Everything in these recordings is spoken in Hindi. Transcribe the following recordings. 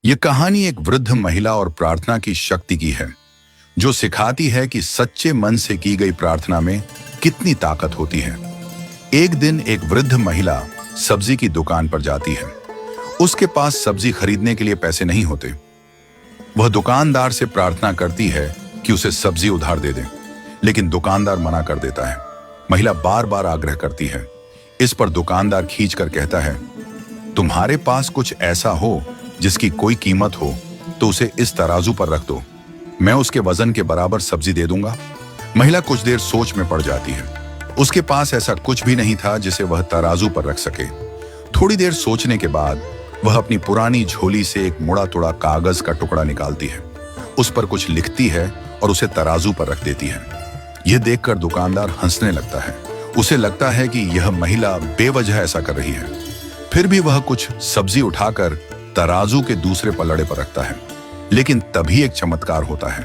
ये कहानी एक वृद्ध महिला और प्रार्थना की शक्ति की है, जो सिखाती है कि सच्चे मन से की गई प्रार्थना में कितनी ताकत होती है। एक दिन एक वृद्ध महिला सब्जी की दुकान पर जाती है। उसके पास सब्जी खरीदने के लिए पैसे नहीं होते। वह दुकानदार से प्रार्थना करती है कि उसे सब्जी उधार दे दे, लेकिन दुकानदार मना कर देता है। महिला बार बार आग्रह करती है। इस पर दुकानदार खींचकर कहता है, तुम्हारे पास कुछ ऐसा हो जिसकी कोई कीमत हो तो उसे इस तराजू पर रख दो, मैं उसके वजन के बराबर सब्जी दे दूंगा। महिला कुछ देर सोच में पड़ जाती है। उसके पास ऐसा कुछ भी नहीं था जिसे वह तराजू पर रख सके। थोड़ी देर सोचने के बाद वह अपनी पुरानी झोली से एक मुड़ा तुड़ा कागज का टुकड़ा निकालती है। उस पर कुछ लिखती है और उसे तराजू पर रख देती है। यह देखकर दुकानदार हंसने लगता है। उसे लगता है कि यह महिला बेवजह ऐसा कर रही है। फिर भी वह कुछ सब्जी उठाकर तराजू के दूसरे पलड़े पर रखता है, लेकिन तभी एक चमत्कार होता है।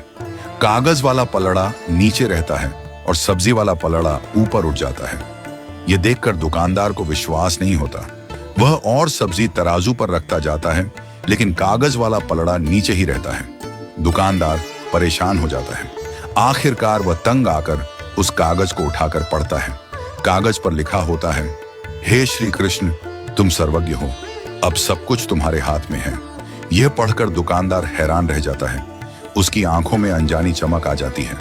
कागज वाला पलड़ा नीचे रहता है और सब्जी वाला पलड़ा ऊपर उठ जाता है। यह देखकर दुकानदार को विश्वास नहीं होता। वह और सब्जी तराजू पर रखता जाता है, लेकिन कागज वाला पलड़ा नीचे ही रहता है। दुकानदार परेशान हो जाता है। आखिरकार वह तंग आकर उस कागज को उठाकर पढ़ता है। कागज पर लिखा होता है, हे श्री कृष्ण, तुम सर्वज्ञ हो, अब सब कुछ तुम्हारे हाथ में है। यह पढ़कर दुकानदार हैरान रह जाता है। उसकी आंखों में अनजानी चमक आ जाती है।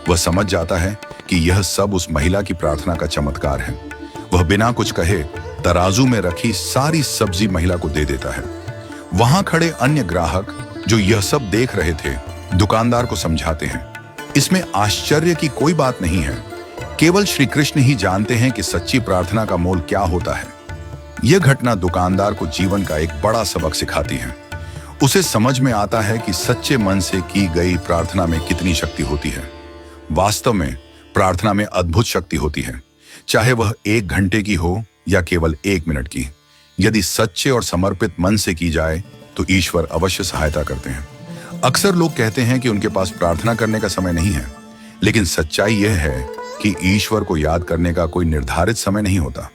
वह समझ जाता है कि यह सब उस महिला की प्रार्थना का चमत्कार है। वह बिना कुछ कहे तराजू में रखी सारी सब्जी महिला को दे देता है। वहां खड़े अन्य ग्राहक जो यह सब देख रहे थे, दुकानदार को समझाते हैं, इसमें आश्चर्य की कोई बात नहीं है। केवल श्री कृष्ण ही जानते हैं कि सच्ची प्रार्थना का मोल क्या होता है। यह घटना दुकानदार को जीवन का एक बड़ा सबक सिखाती है। उसे समझ में आता है कि सच्चे मन से की गई प्रार्थना में कितनी शक्ति होती है। वास्तव में प्रार्थना में अद्भुत शक्ति होती है, चाहे वह 1 घंटे की हो या केवल 1 मिनट की। यदि सच्चे और समर्पित मन से की जाए तो ईश्वर अवश्य सहायता करते हैं। अक्सर लोग कहते हैं कि उनके पास प्रार्थना करने का समय नहीं है, लेकिन सच्चाई यह है कि ईश्वर को याद करने का कोई निर्धारित समय नहीं होता।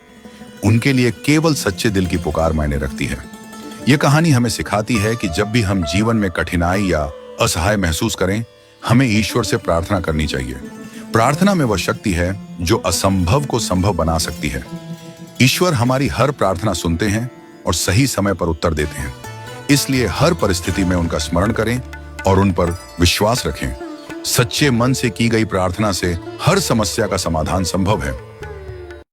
उनके लिए केवल सच्चे दिल की पुकार मायने रखती है। यह कहानी हमें सिखाती है कि जब भी हम जीवन में कठिनाई या असहाय महसूस करें, हमें ईश्वर से प्रार्थना करनी चाहिए। प्रार्थना में वह शक्ति है जो असंभव को संभव बना सकती है। ईश्वर हमारी हर प्रार्थना सुनते हैं और सही समय पर उत्तर देते हैं। इसलिए हर परिस्थिति में उनका स्मरण करें और उन पर विश्वास रखें। सच्चे मन से की गई प्रार्थना से हर समस्या का समाधान संभव है।